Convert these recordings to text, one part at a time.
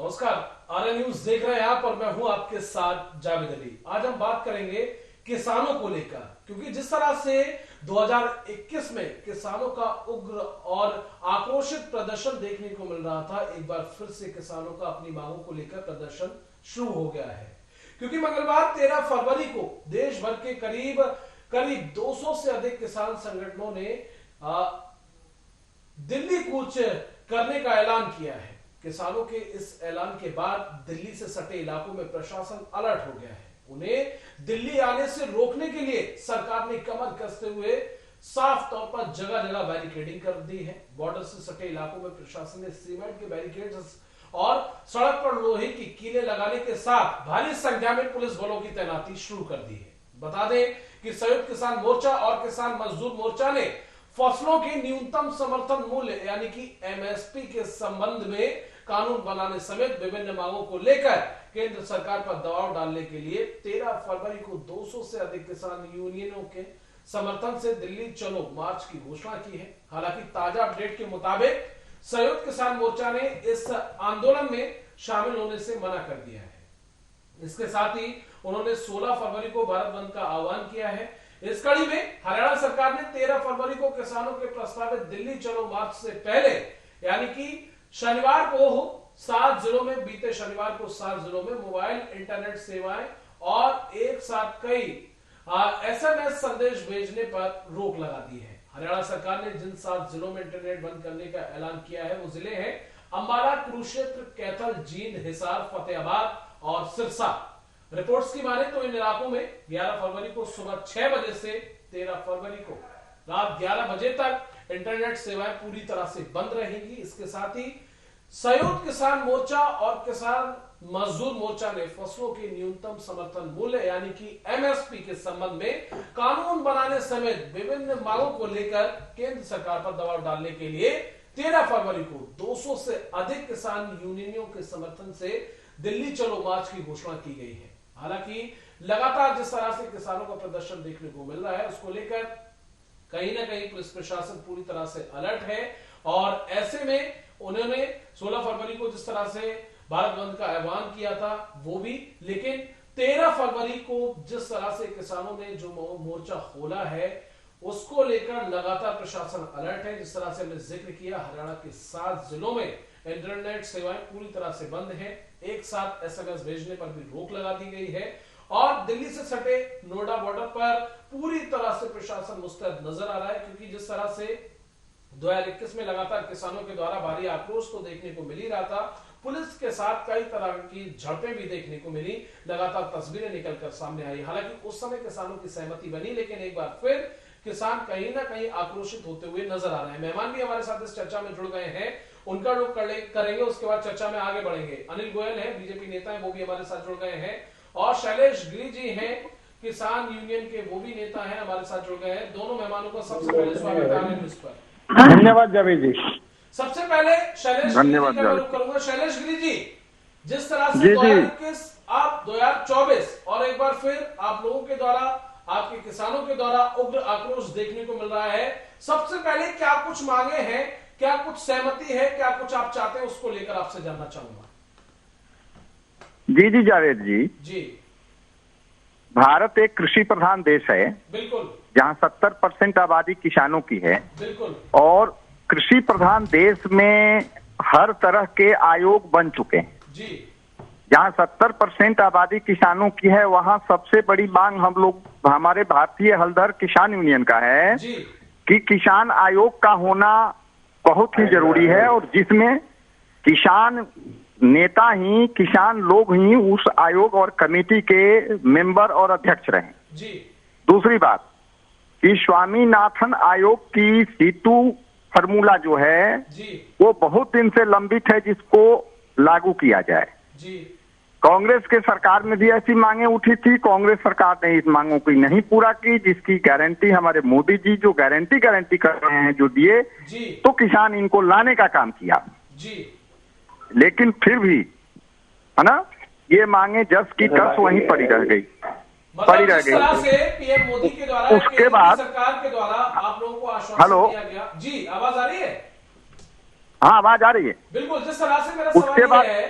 नमस्कार, आर्य न्यूज देख रहे हैं आप और मैं हूं आपके साथ जावेद अली। आज हम बात करेंगे किसानों को लेकर, क्योंकि जिस तरह से 2021 में किसानों का उग्र और आक्रोशित प्रदर्शन देखने को मिल रहा था, एक बार फिर से किसानों का अपनी मांगों को लेकर प्रदर्शन शुरू हो गया है। क्योंकि मंगलवार 13 फरवरी को देश भर के करीब 200 से अधिक किसान संगठनों ने दिल्ली कूच करने का ऐलान किया है। किसानों के इस ऐलान के बाद दिल्ली से सटे इलाकों में प्रशासन अलर्ट हो गया है। उन्हें दिल्ली आने से रोकने के लिए सरकार ने कमर कसते हुए साफ तौर पर जगह जगह बैरिकेडिंग कर दी है। बॉर्डर से सटे इलाकों में प्रशासन ने सीमेंट के बैरिकेड्स और सड़क पर लोहे की कीलें लगाने के साथ भारी संख्या में पुलिस बलों की तैनाती शुरू कर दी है। बता दें कि संयुक्त किसान मोर्चा और किसान मजदूर मोर्चा ने फसलों के न्यूनतम समर्थन मूल्य यानी कि एमएसपी के संबंध में कानून बनाने समेत विभिन्न मांगों को लेकर केंद्र सरकार पर दबाव डालने के लिए 13 फरवरी को 200 से अधिक किसान यूनियनों के समर्थन से दिल्ली चलो मार्च की घोषणा की है। हालांकि ताजा अपडेट के मुताबिक संयुक्त किसान मोर्चा ने इस आंदोलन में शामिल होने से मना कर दिया है। इसके साथ ही उन्होंने 16 फरवरी को भारत बंद का आह्वान किया है। इस कड़ी में हरियाणा सरकार ने 13 फरवरी को किसानों के प्रस्तावित दिल्ली चलो मार्च से पहले यानी कि शनिवार को 7 जिलों में बीते शनिवार को 7 जिलों में मोबाइल इंटरनेट सेवाएं और एक साथ कई एसएमएस संदेश भेजने पर रोक लगा दी है। हरियाणा सरकार ने जिन 7 जिलों में इंटरनेट बंद करने का ऐलान किया है वो जिले हैं अंबाला, कुरुक्षेत्र, कैथल, जींद, हिसार, फतेहाबाद और सिरसा। रिपोर्ट्स की माने तो इन इलाकों में 11 फरवरी को सुबह 6 बजे से 13 फरवरी को रात 11 बजे तक इंटरनेट सेवाएं पूरी तरह से बंद रहेंगी। इसके साथ ही संयुक्त किसान मोर्चा और किसान मजदूर मोर्चा ने फसलों के न्यूनतम समर्थन मूल्य यानी कि एमएसपी के संबंध में कानून बनाने समेत विभिन्न मांगों को लेकर केंद्र सरकार पर दबाव डालने के लिए 13 फरवरी को 200 से अधिक किसान यूनियनों के समर्थन से दिल्ली चलो मार्च की घोषणा की गई है। हालांकि लगातार जिस तरह से किसानों का प्रदर्शन देखने को मिल रहा है उसको लेकर कहीं ना कहीं पुलिस प्रशासन पूरी तरह से अलर्ट है और ऐसे में उन्होंने 16 फरवरी को जिस तरह से भारत बंद का आह्वान किया था वो भी, लेकिन 13 फरवरी को जिस तरह से किसानों ने जो मोर्चा खोला है उसको लेकर लगातार प्रशासन अलर्ट है। जिस तरह से हमने जिक्र किया, हरियाणा के 7 जिलों में इंटरनेट सेवाएं पूरी तरह से बंद है। एक साथ एसएमएस भेजने पर भी रोक लगा दी गई है और दिल्ली से सटे नोएडा बॉर्डर पर पूरी तरह से प्रशासन मुस्तैद नजर आ रहा है, क्योंकि जिस तरह से 2021 में लगातार किसानों के द्वारा भारी आक्रोश तो देखने को मिल ही रहा था, पुलिस के साथ कई तरह की झड़पें भी देखने को मिली, लगातार तस्वीरें निकलकर सामने आई। हालांकि उस समय किसानों की सहमति बनी, लेकिन एक बार फिर किसान कहीं ना कहीं आक्रोशित होते हुए नजर आ रहे हैं। मेहमान भी हमारे साथ इस चर्चा में जुड़ गए हैं, उनका रुख करेंगे, उसके बाद चर्चा में आगे बढ़ेंगे। अनिल गोयल हैं, बीजेपी नेता हैं, वो भी हमारे साथ जुड़ गए हैं और शैलेश गिरी जी हैं, किसान यूनियन के वो भी नेता हैं, हमारे साथ जुड़ गए हैं। दोनों मेहमानों का सबसे पहले स्वागत है आर्य न्यूज पर। धन्यवाद जावेद जी। सबसे पहले शैलेश गिरी जी का रुख करूंगा। शैलेश गिरी जी, जिस तरह से 2021 आप 2024 और एक बार फिर आप लोगों के द्वारा, आपके किसानों के द्वारा उग्र आक्रोश देखने को मिल रहा है, सबसे पहले क्या कुछ मांगे हैं, क्या कुछ सहमति है, क्या कुछ आप चाहते हैं, उसको लेकर आपसे जानना चाहूंगा। जी जावेद जी, भारत एक कृषि प्रधान देश है, बिल्कुल, जहां 70% आबादी किसानों की है, बिल्कुल, और कृषि प्रधान देश में हर तरह के आयोग बन चुके हैं जी। जहां 70% आबादी किसानों की है वहां सबसे बड़ी मांग हम लोग हमारे भारतीय हलधर किसान यूनियन का है जी, कि किसान आयोग का होना बहुत ही जरूरी है और जिसमें किसान नेता ही, किसान लोग ही उस आयोग और कमेटी के मेंबर और अध्यक्ष रहे जी। दूसरी बात कि स्वामीनाथन आयोग की सीटू फार्मूला जो है जी, वो बहुत दिन से लंबित है, जिसको लागू किया जाए जी। कांग्रेस के सरकार में भी ऐसी मांगे उठी थी, कांग्रेस सरकार ने इस मांगों की नहीं पूरा की, जिसकी गारंटी हमारे मोदी जी जो गारंटी कर रहे हैं जो दिए, तो किसान इनको लाने का काम किया जी। लेकिन फिर भी है ना, ये मांगे जस की तस वहीं पड़ी रह गई। पीएम मोदी के द्वारा, उसके बाद सरकार के द्वारा आप लोगों को आश्वासन दिया गया जी। आवाज आ रही है? हाँ, आवाज आ रही है, बिल्कुल। जिस तरह से मेरा सवाल है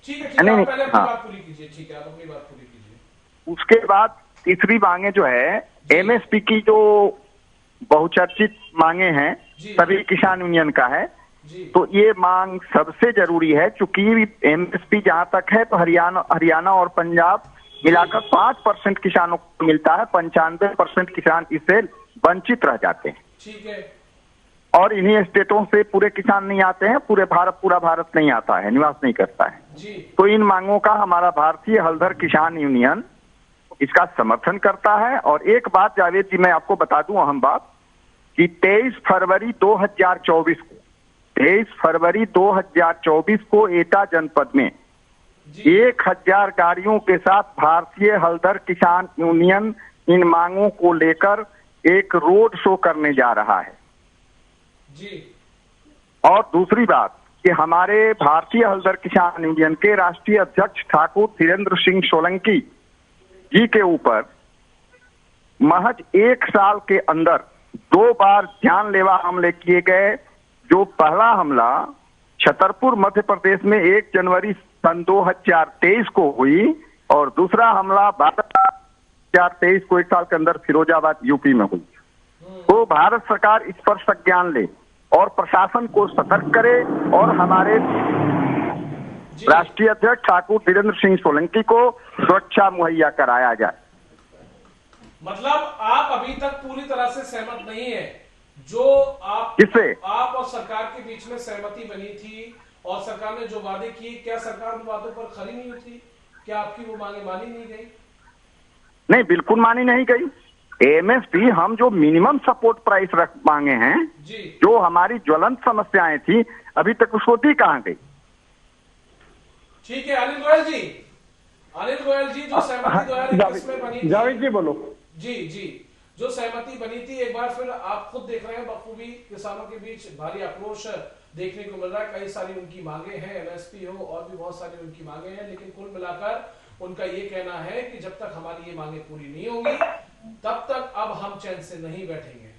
ठीक है, नहीं, पहले अपनी बात पूरी कीजिए। ठीक है, आप अपनी बात पूरी कीजिए। उसके बाद तीसरी मांगे जो है एमएसपी की, जो बहुचर्चित मांगे हैं सभी किसान यूनियन का है, तो ये मांग सबसे जरूरी है, क्योंकि एमएसपी जहां तक है तो हरियाणा और पंजाब मिलाकर 5% किसानों को मिलता है, 95% किसान इससे वंचित रह जाते हैं। ठीक है। और इन्हीं स्टेटों से पूरे किसान नहीं आते हैं, पूरा भारत नहीं आता है, निवास नहीं करता है जी। तो इन मांगों का हमारा भारतीय हलधर किसान यूनियन इसका समर्थन करता है। और एक बात जावेद जी मैं आपको बता दूं, अहम बात, कि 23 फरवरी 2024 को एटा जनपद में 1000 गाड़ियों के साथ भारतीय हलधर किसान यूनियन इन मांगों को लेकर एक रोड शो करने जा रहा है जी। और दूसरी बात कि हमारे भारतीय हलधर किसान यूनियन के राष्ट्रीय अध्यक्ष ठाकुर धीरेन्द्र सिंह सोलंकी जी के ऊपर महज 1 साल के अंदर 2 बार जानलेवा हमले किए गए। जो पहला हमला छतरपुर मध्य प्रदेश में 1 जनवरी सन 2023 को हुई और दूसरा हमला 2023 को 1 साल के अंदर फिरोजाबाद यूपी में हुई। तो भारत सरकार इस पर संज्ञान ले और प्रशासन को सतर्क करे और हमारे राष्ट्रीय अध्यक्ष ठाकुर धीरेन्द्र सिंह सोलंकी को सुरक्षा मुहैया कराया जाए। मतलब आप अभी तक पूरी तरह से सहमत नहीं है, जो आप और सरकार के बीच में सहमति बनी थी और सरकार ने जो वादे किए, क्या सरकार उन वादों पर खरी नहीं उतरी? क्या आपकी वो मांगे मानी नहीं गई? नहीं, बिल्कुल मानी नहीं गई। एमएसपी हम जो मिनिमम सपोर्ट प्राइस मांगे हैं जी, जो हमारी ज्वलंत समस्याएं थी, अभी तक उसको दी कहां गई? ठीक है, अनिल गोयल जी, जो सहमति किसमें बनी थी? जावेद जी बोलो। जी, जो सहमति बनी थी, एक बार फिर आप खुद देख रहे हैं बखूबी किसानों के बीच भारी आक्रोश देखने को मिल रहा है। कई सारी उनकी मांगे हैं, एमएसपी हो और भी बहुत सारी उनकी मांगे हैं, लेकिन कुल मिलाकर उनका ये कहना है कि जब तक हमारी ये मांगे पूरी नहीं होंगी तब तक अब हम चैन से नहीं बैठेंगे।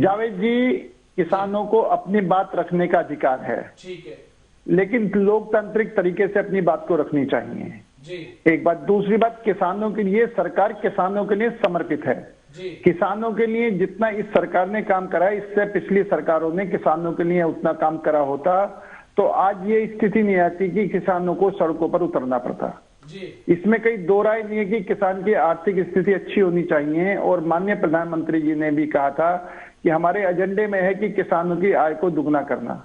जावेद जी, किसानों को अपनी बात रखने का अधिकार है, ठीक है, लेकिन लोकतांत्रिक तरीके से अपनी बात को रखनी चाहिए जी। एक बात। दूसरी बात, किसानों के लिए सरकार किसानों के लिए समर्पित है जी। किसानों के लिए जितना इस सरकार ने काम करा है, इससे पिछली सरकारों ने किसानों के लिए उतना काम करा होता तो आज ये स्थिति नहीं आती कि किसानों को सड़कों पर उतरना पड़ता जी। इसमें कई दो राय नहीं है कि किसान की आर्थिक स्थिति अच्छी होनी चाहिए और माननीय प्रधानमंत्री जी ने भी कहा था कि हमारे एजेंडे में है कि किसानों की आय को दुगना करना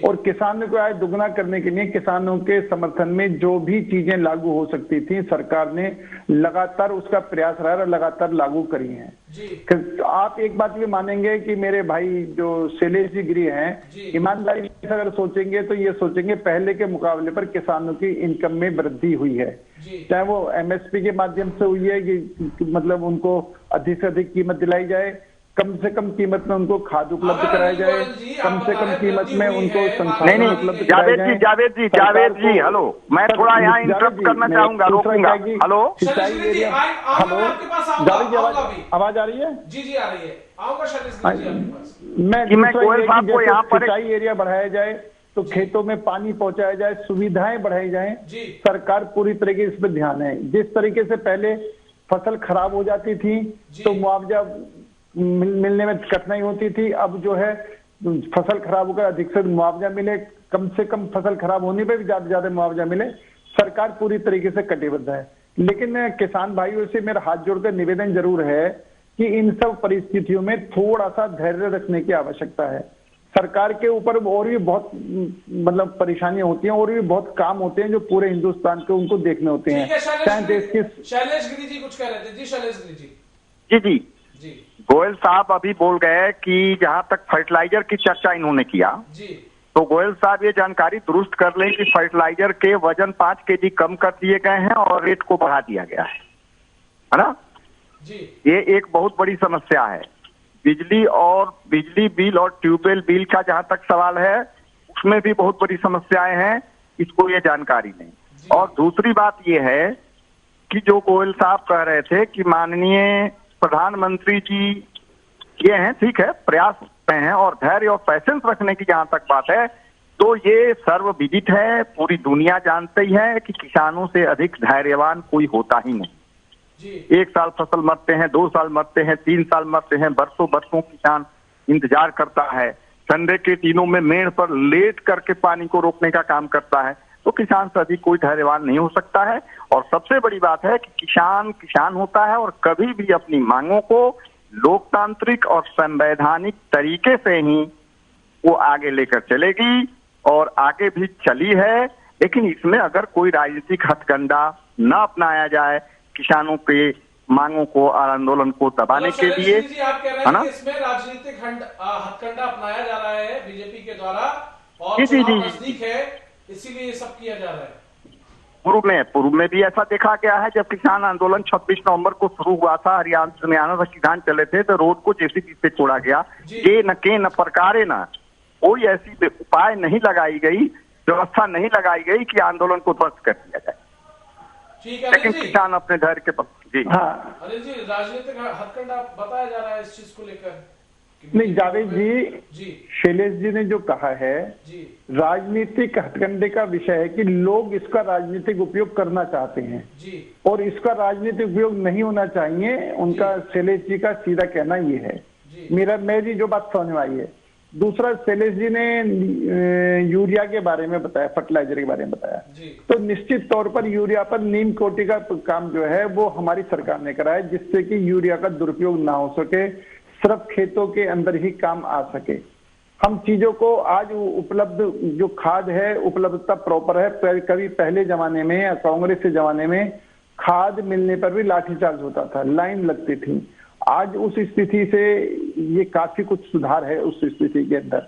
और किसानों को आय दुगना करने के लिए किसानों के समर्थन में जो भी चीजें लागू हो सकती थी, सरकार ने लगातार उसका प्रयास रहा और लगातार लागू करी हैं। आप एक बात भी मानेंगे कि मेरे भाई जो शैलेश जी गिरी हैं, ईमानदारी से अगर सोचेंगे तो ये सोचेंगे पहले के मुकाबले पर किसानों की इनकम में वृद्धि हुई है, चाहे वो एमएसपी के माध्यम से हुई है कि मतलब उनको अधिक से अधिक कीमत दिलाई जाए, कम से कम कीमत में उनको खाद उपलब्ध कराया जाए, कम से कम कीमत में उनको संसाधन उपलब्ध कराए जाए। जावेद जी हेलो, मैं थोड़ा यहाँ इंटरप्ट करना चाहूंगा, रोकूंगा। हेलो, सिंचाई एरिया, हेलो जावेद जी, आवाज आ रही है? जी आ रही है, आऊंगा शैलेश जी आपके पास। मैं गोयल साहब को यहाँ पर सिंचाई एरिया बढ़ाया जाए तो खेतों में पानी पहुंचाया जाए, सुविधाएं बढ़ाई जाए, सरकार पूरी तरीके से इस पर ध्यान है। जिस तरीके से पहले फसल खराब हो जाती थी तो मुआवजा मिलने में कठिनाई होती थी, अब जो है फसल खराब होकर अधिक से मुआवजा मिले, कम से कम फसल खराब होने पे भी ज्यादा से ज्यादा मुआवजा मिले, सरकार पूरी तरीके से कटिबद्ध है। लेकिन किसान भाइयों से मेरा हाथ जोड़कर निवेदन जरूर है कि इन सब परिस्थितियों में थोड़ा सा धैर्य रखने की आवश्यकता है। सरकार के ऊपर और भी बहुत मतलब परेशानियां होती हैं और भी बहुत काम होते हैं जो पूरे हिंदुस्तान के उनको देखने होते हैं। शैलेश गिरी जी कुछ कह रहे थे। जी शैलेश गिरी जी। जी गोयल साहब अभी बोल गए कि जहां तक फर्टिलाइजर की चर्चा इन्होंने किया जी, तो गोयल साहब ये जानकारी दुरुस्त कर लें कि फर्टिलाइजर के वजन 5 केजी कम कर दिए गए हैं और रेट को बढ़ा दिया गया है ना जी। ये एक बहुत बड़ी समस्या है। बिजली बिल और ट्यूबवेल बिल का जहां तक सवाल है उसमें भी बहुत बड़ी समस्याएं हैं, इसको ये जानकारी नहीं। और दूसरी बात ये है कि जो गोयल साहब कह रहे थे कि माननीय प्रधानमंत्री जी ये हैं, ठीक है, प्रयास में हैं और धैर्य और पैसेंस रखने की जहां तक बात है, तो ये सर्वविदित है, पूरी दुनिया जानती है कि किसानों से अधिक धैर्यवान कोई होता ही नहीं। 1 साल फसल मरते हैं, 2 साल मरते हैं, 3 साल मरते हैं, बरसों बरसों किसान इंतजार करता है। संडे के दिनों में मेड़ पर लेट करके पानी को रोकने का काम करता है। तो किसान से अधिक कोई धैर्यवान नहीं हो सकता है। और सबसे बड़ी बात है कि किसान किसान होता है और कभी भी अपनी मांगों को लोकतांत्रिक और संवैधानिक तरीके से ही वो आगे लेकर चलेगी और आगे भी चली है। लेकिन इसमें अगर कोई राजनीतिक हथकंडा न अपनाया जाए किसानों के मांगों को और आंदोलन को दबाने के लिए, आप कह रहे हैं कि इसमें राजनीतिक हथकंडा अपनाया जा रहा है बीजेपी के द्वारा और चुनाव नजदीक है, इसीलिए ये सब किया जा रहा है। पूर्व में भी ऐसा देखा गया है। जब किसान आंदोलन 26 नवंबर को शुरू हुआ था, हरियाणा से किसान चले थे, तो रोड को जेसीबी से छोड़ा गया। के न प्रकारे न कोई ऐसी उपाय नहीं लगाई गई, व्यवस्था नहीं लगाई गई कि आंदोलन को ध्वस्त कर दिया जाए। ठीक है, लेकिन किसान अपने धैर्य के जी। हाँ अनिल जी, राजनीतिक हथकंडा बताया जा रहा है इस चीज को लेकर। नहीं जावेद जी, शैलेश जी ने जो कहा है राजनीतिक हथकंडे का विषय है कि लोग इसका राजनीतिक उपयोग करना चाहते हैं और इसका राजनीतिक उपयोग नहीं होना चाहिए। उनका शैलेश जी का सीधा कहना ये है। मेरी जो बात समझ में आई है। दूसरा, शैलेश जी ने यूरिया के बारे में बताया, फर्टिलाइजर के बारे में बताया। तो निश्चित तौर पर यूरिया पर नीम कोटी का काम जो है वो हमारी सरकार ने कराया, जिससे कि यूरिया का दुरुपयोग ना हो सके, सिर्फ खेतों के अंदर ही काम आ सके। हम चीजों को आज उपलब्ध जो खाद है उपलब्धता प्रॉपर है। कभी पहले जमाने में या कांग्रेस के जमाने में खाद मिलने पर भी लाठीचार्ज होता था, लाइन लगती थी। आज उस स्थिति से ये काफी कुछ सुधार है। उस स्थिति के अंदर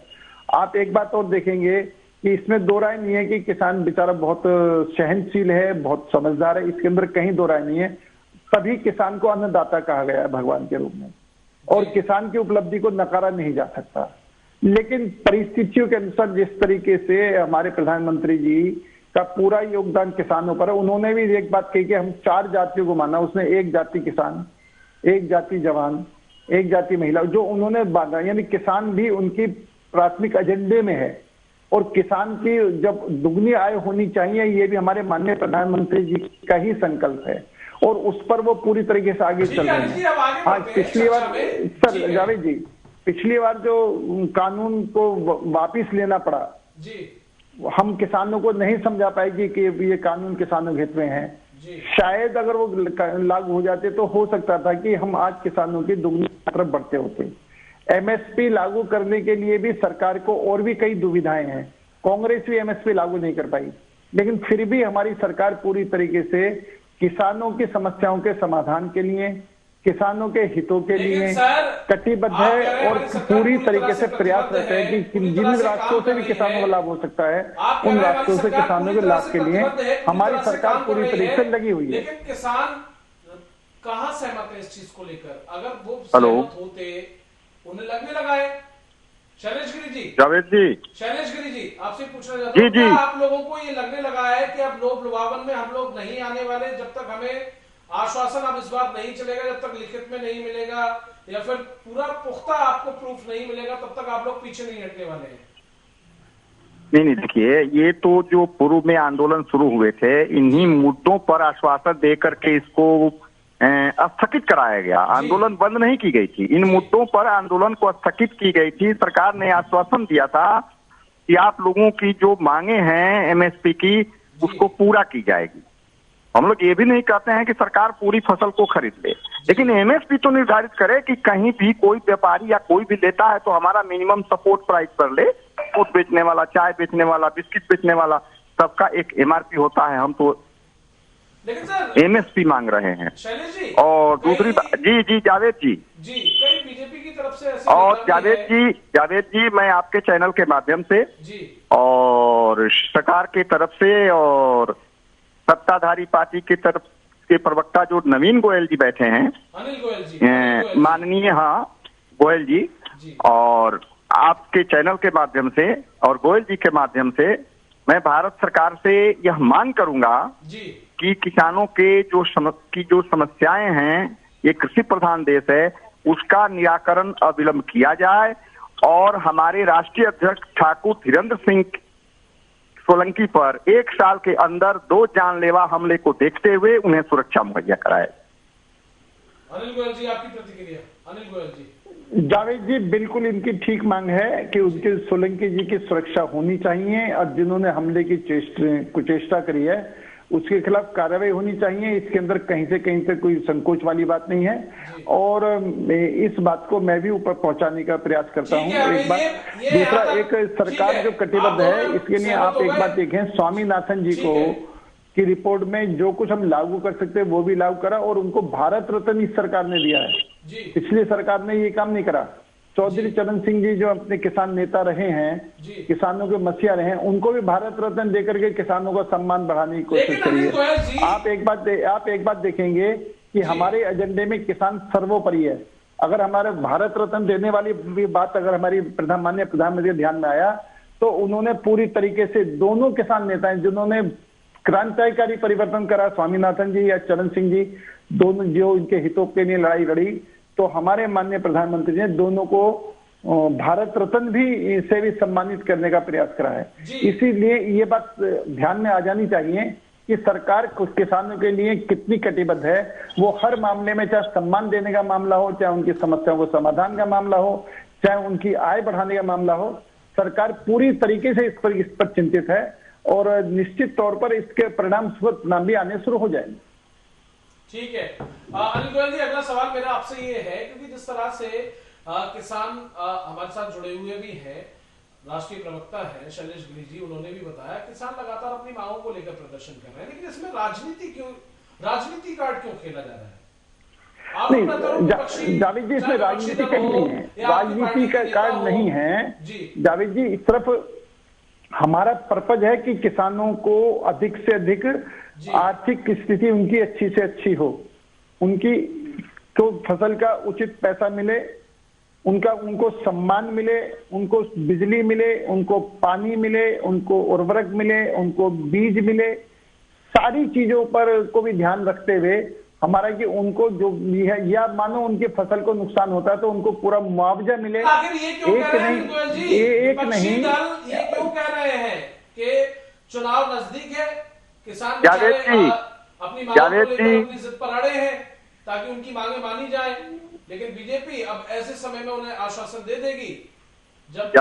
आप एक बात और देखेंगे कि इसमें दो राय नहीं है कि किसान बेचारा बहुत सहनशील है, बहुत समझदार है, इसके अंदर कहीं दो राय नहीं है। सभी किसान को अन्नदाता कहा गया है भगवान के रूप में और किसान की उपलब्धि को नकारा नहीं जा सकता। लेकिन परिस्थितियों के अनुसार जिस तरीके से हमारे प्रधानमंत्री जी का पूरा योगदान किसानों पर है, उन्होंने भी एक बात कही कि हम 4 जातियों को माना। उसने एक जाति किसान, एक जाति जवान, एक जाति महिला, जो उन्होंने बांधा, यानी किसान भी उनकी प्राथमिक एजेंडे में है। और किसान की जब दुगनी आय होनी चाहिए, ये भी हमारे माननीय प्रधानमंत्री जी का ही संकल्प है और उस पर वो पूरी तरीके से आगे चल रहे हैं। हाँ, पिछली बार सर जावेद जी, पिछली बार जो कानून को वापिस लेना पड़ा, हम किसानों को नहीं समझा पाएगी कि ये कानून किसानों के हित में है। शायद अगर वो लागू हो जाते तो हो सकता था कि हम आज किसानों की दुगनी तरफ बढ़ते होते। एमएसपी लागू करने के लिए भी सरकार को और भी कई दुविधाएं हैं। कांग्रेस भी एमएसपी लागू नहीं कर पाई, लेकिन फिर भी हमारी सरकार पूरी तरीके से किसानों की समस्याओं के समाधान के लिए, किसानों के हितों के लिए कटिबद्ध है और पूरी तरीके से प्रयास रहते हैं कि जिन रास्तों से भी किसानों का लाभ हो सकता है उन रास्तों से किसानों के लाभ के लिए हमारी सरकार पूरी तरीके से लगी हुई है। लेकिन किसान कहाँ सहमत है इस चीज को लेकर? अगर वो सहमत होते उन्हें लगने लगाए। शैलेश गिरी जी, जावेद जी, शैलेश गिरी जी, आपसे पूछना चाहता हूँ, क्या आप लोगों को ये लगने लगा है कि अब लोभ लुभावन में हम लोग नहीं आने वाले, जब तक हमें आश्वासन अब इस बार नहीं चलेगा, जब तक लिखित में नहीं मिलेगा या फिर पूरा पुख्ता आपको प्रूफ नहीं मिलेगा, तब तक आप लोग पीछे नहीं हटने वाले हैं? नहीं, देखिए, ये तो जो पूर्व में आंदोलन शुरू हुए थे, इन्हीं मुद्दों पर आश्वासन देकर के इसको स्थगित कराया गया। आंदोलन बंद नहीं की गई थी, इन मुद्दों पर आंदोलन को स्थगित की गई थी। सरकार ने आश्वासन दिया था कि आप लोगों की जो मांगे हैं एमएसपी की, उसको पूरा की जाएगी। हम लोग ये भी नहीं कहते हैं कि सरकार पूरी फसल को खरीद ले, लेकिन एमएसपी तो निर्धारित करे कि कहीं भी कोई व्यापारी या कोई भी लेता है तो हमारा मिनिमम सपोर्ट प्राइस पर ले। दूध बेचने वाला, चाय बेचने वाला, बिस्किट बेचने वाला, सबका एक एमआरपी होता है। हम तो एमएसपी मांग रहे हैं। और दूसरी बात, जी जावेद जी, कई बीजेपी की तरफ से ऐसे और जावेद जी, मैं आपके चैनल के माध्यम से और सरकार के तरफ से और सत्ताधारी पार्टी की तरफ के प्रवक्ता जो नवीन गोयल जी बैठे हैं, अनिल गोयल जी, माननीय गोयल जी, और आपके चैनल के माध्यम से और गोयल जी के माध्यम से मैं भारत सरकार से यह मांग करूंगा कि किसानों के जो समस्याएं हैं, ये कृषि प्रधान देश है, उसका निराकरण अविलंब किया जाए और हमारे राष्ट्रीय अध्यक्ष ठाकुर धीरेन्द्र सिंह सोलंकी पर 1 साल के अंदर 2 जानलेवा हमले को देखते हुए उन्हें सुरक्षा मुहैया कराए। अनिल गोयल जी, आपकी प्रतिक्रिया। अनिल गोयल जी। जावेद जी, बिल्कुल इनकी ठीक मांग है कि उनके सोलंकी जी की सुरक्षा होनी चाहिए और जिन्होंने हमले की कुचेष्टा करी है उसके खिलाफ कार्रवाई होनी चाहिए। इसके अंदर कहीं से कहीं तक कोई संकोच वाली बात नहीं है और इस बात को मैं भी ऊपर पहुंचाने का प्रयास करता हूं। एक बात, दूसरा, एक सरकार जो कटिबद्ध है, इसके लिए आप एक बात देखें, स्वामीनाथन जी को की रिपोर्ट में जो कुछ हम लागू कर सकते हैं वो भी लागू करा और उनको भारत रत्न इस सरकार ने दिया है। पिछली सरकार ने ये काम नहीं करा। चौधरी चरण सिंह जी जो अपने किसान नेता रहे हैं, किसानों के मसीहा रहे हैं, उनको भी भारत रत्न देकर के किसानों का सम्मान बढ़ाने की कोशिश करी है। आप एक बात देखेंगे कि हमारे एजेंडे में किसान सर्वोपरि है। अगर हमारे भारत रत्न देने वाली भी बात अगर हमारी माननीय प्रधानमंत्री ध्यान में आया तो उन्होंने पूरी तरीके से दोनों किसान नेता हैं जिन्होंने क्रांतिकारी परिवर्तन करा, स्वामीनाथन जी या चरण सिंह जी, दोनों जो इनके हितों के लिए लड़ाई लड़ी, तो हमारे माननीय प्रधानमंत्री ने दोनों को भारत रत्न भी से भी सम्मानित करने का प्रयास करा है। इसीलिए ये बात ध्यान में आ जानी चाहिए कि सरकार किसानों के लिए कितनी कटिबद्ध है। वो हर मामले में, चाहे सम्मान देने का मामला हो, चाहे उनकी समस्याओं को समाधान का मामला हो, चाहे उनकी आय बढ़ाने का मामला हो, सरकार पूरी तरीके से इस पर चिंतित है और निश्चित तौर पर इसके परिणाम भी आने शुरू हो जाएंगे। ठीक है अनिल गोयल जी, अगला सवाल मेरा आपसे ये है, क्योंकि जिस तरह से किसान हमारे साथ जुड़े हुए भी हैं, राष्ट्रीय प्रवक्ता है शैलेश गिरी जी, उन्होंने भी बताया किसान लगातार अपनी मांगों को लेकर प्रदर्शन कर रहे हैं, लेकिन इसमें राजनीति कार्ड क्यों खेला जा रहा है? नहीं जावेद जी, इसमें राजनीति कहीं नहीं है, राजनीति का कार्ड नहीं है जावेद जी। सिर्फ हमारा पर्पज है कि किसानों को अधिक से अधिक आर्थिक स्थिति उनकी अच्छी से अच्छी हो, उनकी तो फसल का उचित पैसा मिले, उनको सम्मान मिले, उनको बिजली मिले, उनको पानी मिले, उनको उर्वरक मिले, उनको बीज मिले, सारी चीजों पर को भी ध्यान रखते हुए हमारा कि उनको जो भी है, या मानो उनके फसल को नुकसान होता है तो उनको पूरा मुआवजा मिले। ये क्यों कह रहे हैं कि चुनाव नजदीक है, किसान अपनी मांगों को लेकर अपनी जिद पर अड़े हैं ताकि उनकी मांगे मानी जाए, लेकिन बीजेपी अब ऐसे समय में उन्हें आश्वासन दे देगी जब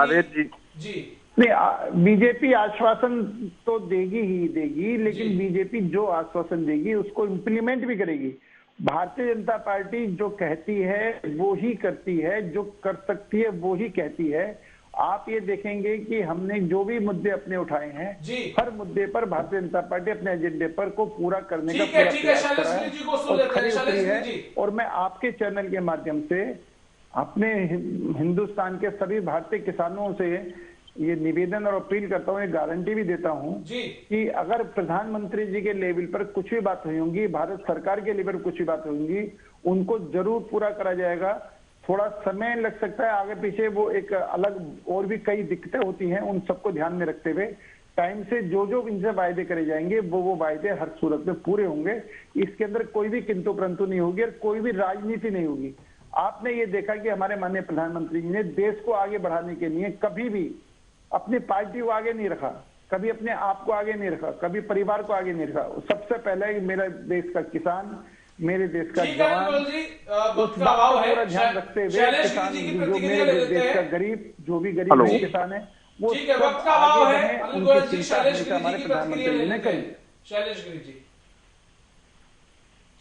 जी नहीं, बीजेपी आश्वासन तो देगी ही देगी, लेकिन बीजेपी जो आश्वासन देगी उसको इम्प्लीमेंट भी करेगी। भारतीय जनता पार्टी जो कहती है वो ही करती है, जो कर सकती है वो ही कहती है। आप ये देखेंगे कि हमने जो भी मुद्दे अपने उठाए हैं, हर मुद्दे पर भारतीय जनता पार्टी अपने एजेंडे पर को पूरा करने का प्रयास कर रहा है। और मैं आपके चैनल के माध्यम से अपने हिंदुस्तान के सभी भारतीय किसानों से ये निवेदन और अपील करता हूँ, ये गारंटी भी देता हूँ कि अगर प्रधानमंत्री जी के लेवल पर कुछ भी बात हुई होंगी, भारत सरकार के लेवल पर कुछ भी बात होंगी, उनको जरूर पूरा करा जाएगा। थोड़ा समय लग सकता है आगे पीछे, वो एक अलग और भी कई दिक्कतें होती हैं, उन सबको ध्यान में रखते हुए टाइम से जो इनसे वायदे करे जाएंगे वो वायदे हर सूरत में पूरे होंगे। इसके अंदर कोई भी किंतु परंतु नहीं होगी और कोई भी राजनीति नहीं होगी। आपने ये देखा कि हमारे माननीय प्रधानमंत्री जी ने देश को आगे बढ़ाने के लिए कभी भी अपनी पार्टी को आगे नहीं रखा, कभी अपने आप को आगे नहीं रखा, कभी परिवार को आगे नहीं रखा। सबसे पहले मेरा देश का किसान, मेरे देश का जवान, उस बात का पूरा ध्यान रखते हुए किसान, जो मेरे देश का गरीब, जो भी गरीब किसान है वो सब आगे बढ़े, उनकी चिंता हमेशा हमारे प्रधानमंत्री जी ने करी। शैलेश गिरी जी,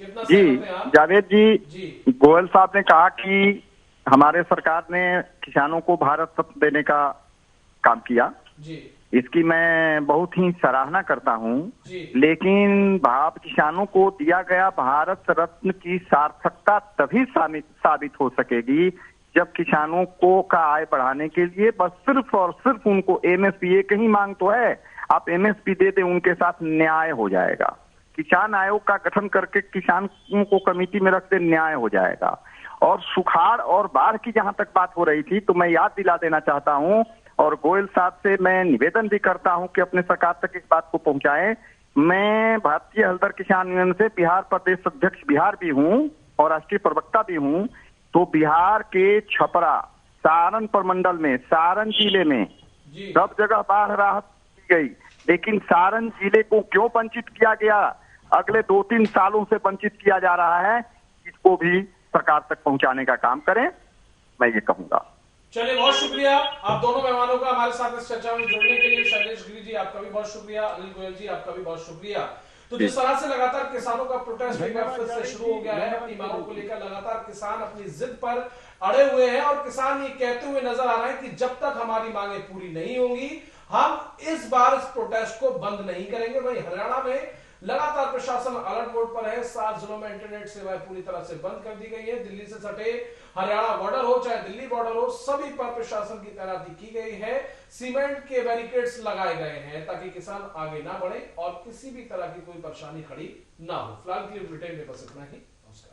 जी जावेद जी, गोयल साहब ने कहा कि हमारे सरकार ने किसानों को भारत रत्न देने का काम किया जी। इसकी मैं बहुत ही सराहना करता हूं, लेकिन किसानों को दिया गया भारत रत्न की सार्थकता तभी साबित हो सकेगी जब किसानों को का आय बढ़ाने के लिए बस सिर्फ और सिर्फ उनको एमएसपी, एक ही मांग तो है, आप एमएसपी दे दें, उनके साथ न्याय हो जाएगा। किसान आयोग का गठन करके किसानों को कमेटी में रख दे, न्याय हो जाएगा। और सुखाड़ और बाढ़ की जहां तक बात हो रही थी तो मैं याद दिला देना चाहता हूं और गोयल साहब से मैं निवेदन भी करता हूं कि अपने सरकार तक इस बात को पहुंचाएं। मैं भारतीय हलदर किसान यूनियन से बिहार प्रदेश अध्यक्ष बिहार भी हूं और राष्ट्रीय प्रवक्ता भी हूं। तो बिहार के छपरा, सारण प्रमंडल में, सारण जिले में सब जगह बाढ़ राहत दी गई, लेकिन सारण जिले को क्यों वंचित किया गया, अगले 2-3 सालों से वंचित किया जा रहा है, इसको भी सरकार तक पहुंचाने का काम करें, मैं ये कहूंगा। चलिए, बहुत शुक्रिया आप दोनों मेहमानों का हमारे साथ इस चर्चा में जुड़ने के लिए। शैलेश गिरी जी आपका भी बहुत शुक्रिया, अनिल गोयल जी आपका भी बहुत शुक्रिया। तो जिस तरह से लगातार किसानों का प्रोटेस्ट एक बार फिर से शुरू हो गया है, अपनी मांगों को लेकर लगातार किसान अपनी जिद पर अड़े हुए हैं और किसान ये कहते हुए नजर आ रहे हैं कि जब तक हमारी मांगे पूरी नहीं होंगी हम इस बार इस प्रोटेस्ट को बंद नहीं करेंगे। वहीं हरियाणा में लगातार प्रशासन अलर्ट मोड पर है। 7 जिलों में इंटरनेट सेवाएं पूरी तरह से बंद कर दी गई है। दिल्ली से सटे हरियाणा बॉर्डर हो चाहे दिल्ली बॉर्डर हो, सभी पर प्रशासन की तैनाती की गई है। सीमेंट के बैरिकेड्स लगाए गए हैं ताकि किसान आगे ना बढ़े और किसी भी तरह की कोई परेशानी खड़ी ना हो। फिलहाल के लिए बुलेटिन में बस इतना ही।